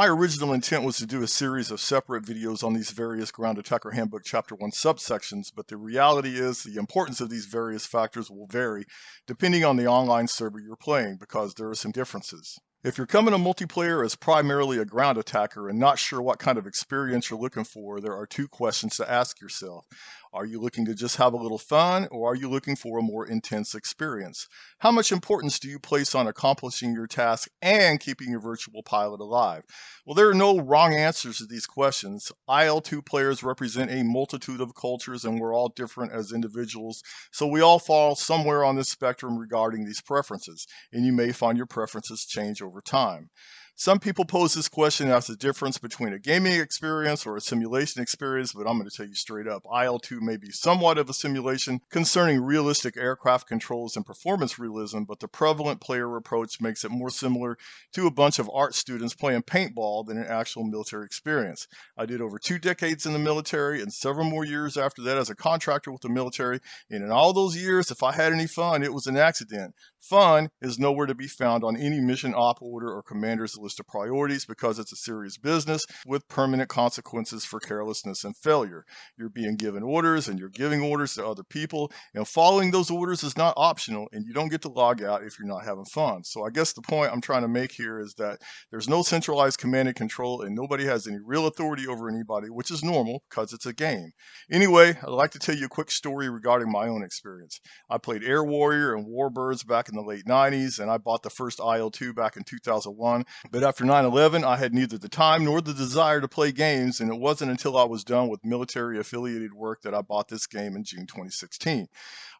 My original intent was to do a series of separate videos on these various Ground Attacker Handbook Chapter 1 subsections, but the reality is the importance of these various factors will vary depending on the online server you're playing because there are some differences. If you're coming to multiplayer as primarily a ground attacker and not sure what kind of experience you're looking for, there are two questions to ask yourself. Are you looking to just have a little fun, or are you looking for a more intense experience? How much importance do you place on accomplishing your task and keeping your virtual pilot alive? Well, there are no wrong answers to these questions. IL-2 players represent a multitude of cultures, and we're all different as individuals, so we all fall somewhere on this spectrum regarding these preferences, and you may find your preferences change over time. Some people pose this question as the difference between a gaming experience or a simulation experience, but I'm going to tell you straight up, IL-2 may be somewhat of a simulation concerning realistic aircraft controls and performance realism, but the prevalent player approach makes it more similar to a bunch of art students playing paintball than an actual military experience. I did over 2 decades in the military and several more years after that as a contractor with the military, and in all those years, if I had any fun, it was an accident. Fun is nowhere to be found on any mission op order or commander's list of priorities because it's a serious business with permanent consequences for carelessness and failure. You're being given orders and you're giving orders to other people, and following those orders is not optional, and you don't get to log out if you're not having fun. So I guess the point I'm trying to make here is that there's no centralized command and control, and nobody has any real authority over anybody, which is normal because it's a game. Anyway, I'd like to tell you a quick story regarding my own experience. I played Air Warrior and Warbirds back in the late 90s, and I bought the first IL-2 back in 2001. But after 9/11, I had neither the time nor the desire to play games, and it wasn't until I was done with military-affiliated work that I bought this game in June 2016.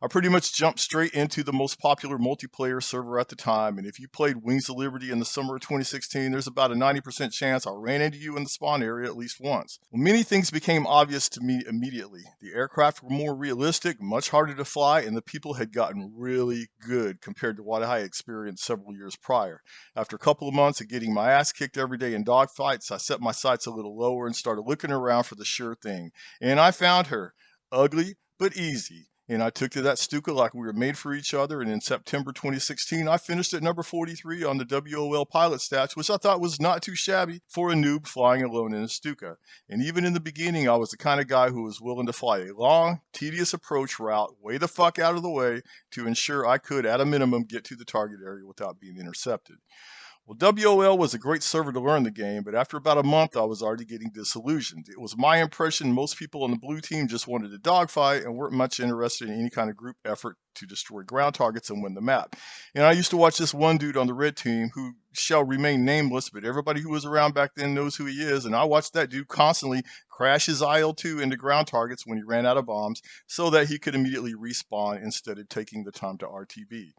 I pretty much jumped straight into the most popular multiplayer server at the time, and if you played Wings of Liberty in the summer of 2016, there's about a 90% chance I ran into you in the spawn area at least once. Well, many things became obvious to me immediately. The aircraft were more realistic, much harder to fly, and the people had gotten really good compared to what I had experienced several years prior. After a couple of months of getting my ass kicked every day in dogfights, I set my sights a little lower and started looking around for the sure thing. And I found her. Ugly, but easy. And I took to that Stuka like we were made for each other, and in September 2016, I finished at number 43 on the WOL pilot stats, which I thought was not too shabby for a noob flying alone in a Stuka. And even in the beginning, I was the kind of guy who was willing to fly a long, tedious approach route way the fuck out of the way to ensure I could, at a minimum, get to the target area without being intercepted. Well, WOL was a great server to learn the game, but after about a month, I was already getting disillusioned. It was my impression most people on the blue team just wanted to dogfight and weren't much interested in any kind of group effort to destroy ground targets and win the map. And I used to watch this one dude on the red team who shall remain nameless, but everybody who was around back then knows who he is, and I watched that dude constantly crash his IL-2 into ground targets when he ran out of bombs so that he could immediately respawn instead of taking the time to RTB.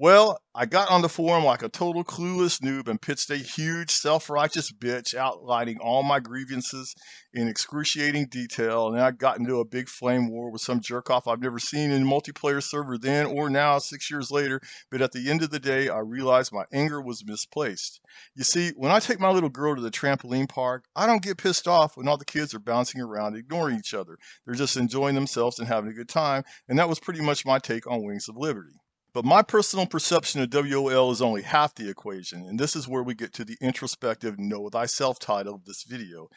Well, I got on the forum like a total clueless noob and pitched a huge self-righteous bitch outlining all my grievances in excruciating detail, and I got into a big flame war with some jerk-off I've never seen in a multiplayer server then or now 6 years later, but at the end of the day, I realized my anger was misplaced. You see, when I take my little girl to the trampoline park, I don't get pissed off when all the kids are bouncing around ignoring each other. They're just enjoying themselves and having a good time, and that was pretty much my take on Wings of Liberty. But my personal perception of WOL is only half the equation, and this is where we get to the introspective Know Thyself title of this video.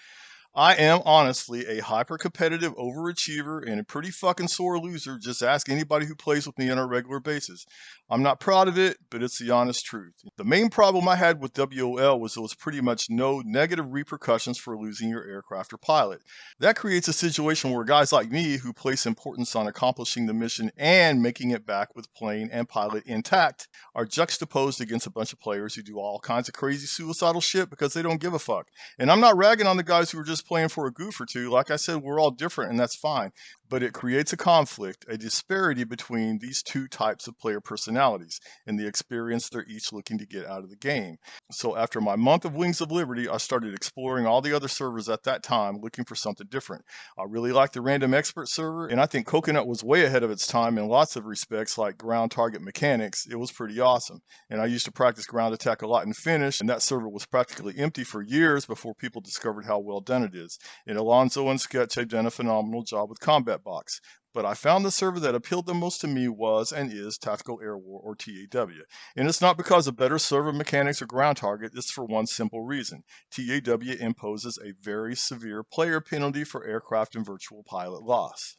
I am honestly a hyper-competitive overachiever and a pretty fucking sore loser. Just ask anybody who plays with me on a regular basis. I'm not proud of it, but it's the honest truth. The main problem I had with WOL was there was pretty much no negative repercussions for losing your aircraft or pilot. That creates a situation where guys like me who place importance on accomplishing the mission and making it back with plane and pilot intact are juxtaposed against a bunch of players who do all kinds of crazy suicidal shit because they don't give a fuck. And I'm not ragging on the guys who are just playing for a goof or two. Like I said, we're all different and that's fine. But it creates a conflict, a disparity between these two types of player personalities and the experience they're each looking to get out of the game. So after my month of Wings of Liberty, I started exploring all the other servers at that time looking for something different. I really liked the Random Expert server, and I think Coconut was way ahead of its time in lots of respects like ground target mechanics. It was pretty awesome. And I used to practice ground attack a lot in Finnish, and that server was practically empty for years before people discovered how well done it candidates, and Alonzo and Sketch have done a phenomenal job with Combat Box. But I found the server that appealed the most to me was and is Tactical Air War, or TAW. And it's not because of better server mechanics or ground target, it's for one simple reason. TAW imposes a very severe player penalty for aircraft and virtual pilot loss.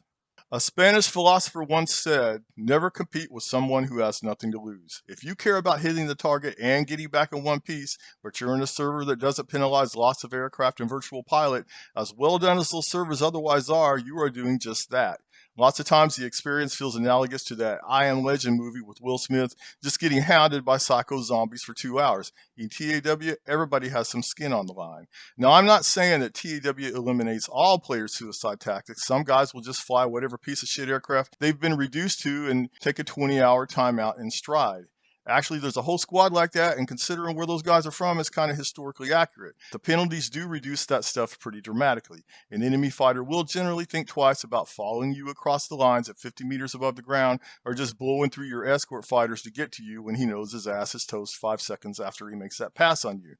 A Spanish philosopher once said, never compete with someone who has nothing to lose. If you care about hitting the target and getting back in one piece, but you're in a server that doesn't penalize loss of aircraft and virtual pilot, as well done as those servers otherwise are, you are doing just that. Lots of times the experience feels analogous to that I Am Legend movie with Will Smith just getting hounded by psycho zombies for 2 hours. In TAW, everybody has some skin on the line. Now, I'm not saying that TAW eliminates all player suicide tactics. Some guys will just fly whatever piece of shit aircraft they've been reduced to and take a 20-hour timeout in stride. Actually, there's a whole squad like that, and considering where those guys are from, it's kind of historically accurate. The penalties do reduce that stuff pretty dramatically. An enemy fighter will generally think twice about following you across the lines at 50 meters above the ground or just blowing through your escort fighters to get to you when he knows his ass is toast 5 seconds after he makes that pass on you.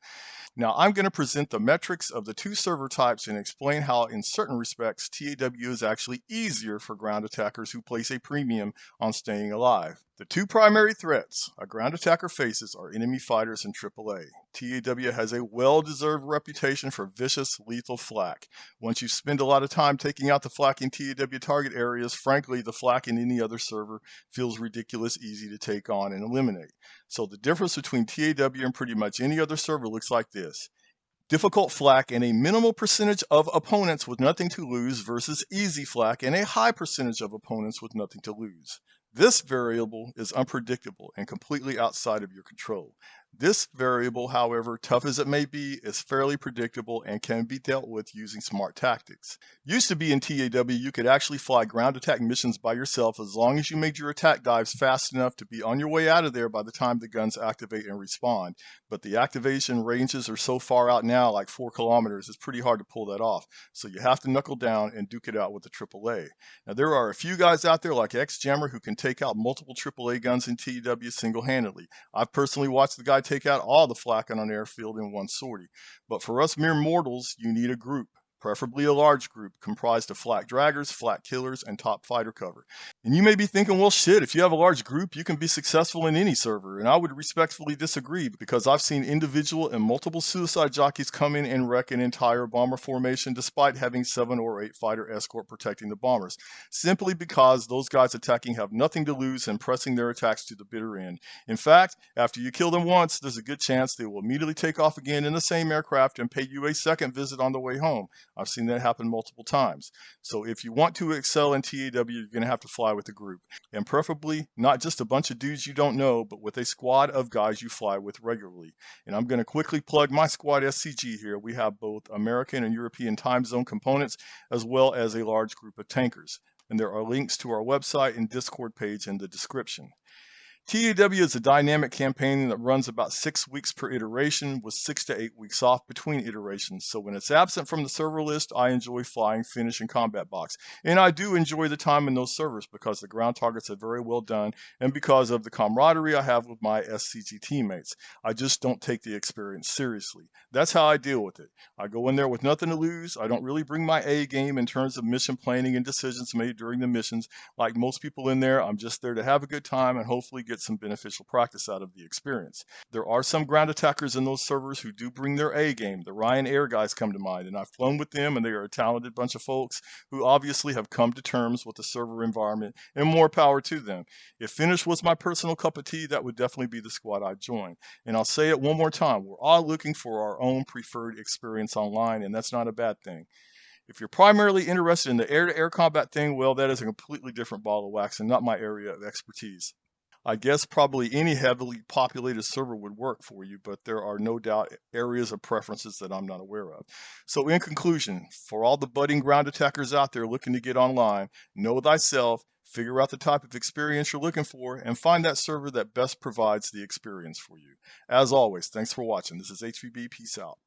Now, I'm going to present the metrics of the two server types and explain how, in certain respects, TAW is actually easier for ground attackers who place a premium on staying alive. The two primary threats a ground attacker faces are enemy fighters and AAA. TAW has a well-deserved reputation for vicious, lethal flak. Once you spend a lot of time taking out the flak in TAW target areas, frankly, the flak in any other server feels ridiculous easy to take on and eliminate. So the difference between TAW and pretty much any other server looks like this. Difficult flak and a minimal percentage of opponents with nothing to lose versus easy flak and a high percentage of opponents with nothing to lose. This variable is unpredictable and completely outside of your control. This variable, however, tough as it may be, is fairly predictable and can be dealt with using smart tactics. Used to be in TAW, you could actually fly ground attack missions by yourself as long as you made your attack dives fast enough to be on your way out of there by the time the guns activate and respawn. But the activation ranges are so far out now, like 4 kilometers, it's pretty hard to pull that off. So you have to knuckle down and duke it out with the AAA. Now there are a few guys out there like X-Jammer who can take out multiple AAA guns in TAW single-handedly. I've personally watched the guy take out all the flak on an airfield in one sortie. But for us mere mortals, you need a group, preferably a large group, comprised of flak draggers, flak killers, and top fighter cover. And you may be thinking, well shit, if you have a large group, you can be successful in any server. And I would respectfully disagree, because I've seen individual and multiple suicide jockeys come in and wreck an entire bomber formation despite having 7 or 8 fighter escort protecting the bombers, simply because those guys attacking have nothing to lose and pressing their attacks to the bitter end. In fact, after you kill them once, there's a good chance they will immediately take off again in the same aircraft and pay you a second visit on the way home. I've seen that happen multiple times. So if you want to excel in TAW, you're going to have to fly with a group. And preferably not just a bunch of dudes you don't know, but with a squad of guys you fly with regularly. And I'm going to quickly plug my squad SCG here. We have both American and European time zone components, as well as a large group of tankers. And there are links to our website and Discord page in the description. TAW is a dynamic campaign that runs about 6 weeks per iteration with 6 to 8 weeks off between iterations. So when it's absent from the server list, I enjoy flying Finish and Combat Box. And I do enjoy the time in those servers because the ground targets are very well done and because of the camaraderie I have with my SCG teammates. I just don't take the experience seriously. That's how I deal with it. I go in there with nothing to lose. I don't really bring my A game in terms of mission planning and decisions made during the missions. Like most people in there, I'm just there to have a good time and hopefully get some beneficial practice out of the experience. There are some ground attackers in those servers who do bring their A game. The Ryan Air guys come to mind, and I've flown with them, and they are a talented bunch of folks who obviously have come to terms with the server environment, and more power to them. If Finish was my personal cup of tea, that would definitely be the squad I'd join. And I'll say it one more time, we're all looking for our own preferred experience online, and that's not a bad thing. If you're primarily interested in the air-to-air combat thing, well, that is a completely different ball of wax and not my area of expertise. I guess probably any heavily populated server would work for you, but there are no doubt areas of preferences that I'm not aware of. So in conclusion, for all the budding ground attackers out there looking to get online, know thyself, figure out the type of experience you're looking for, and find that server that best provides the experience for you. As always, thanks for watching. This is HVB. Peace out.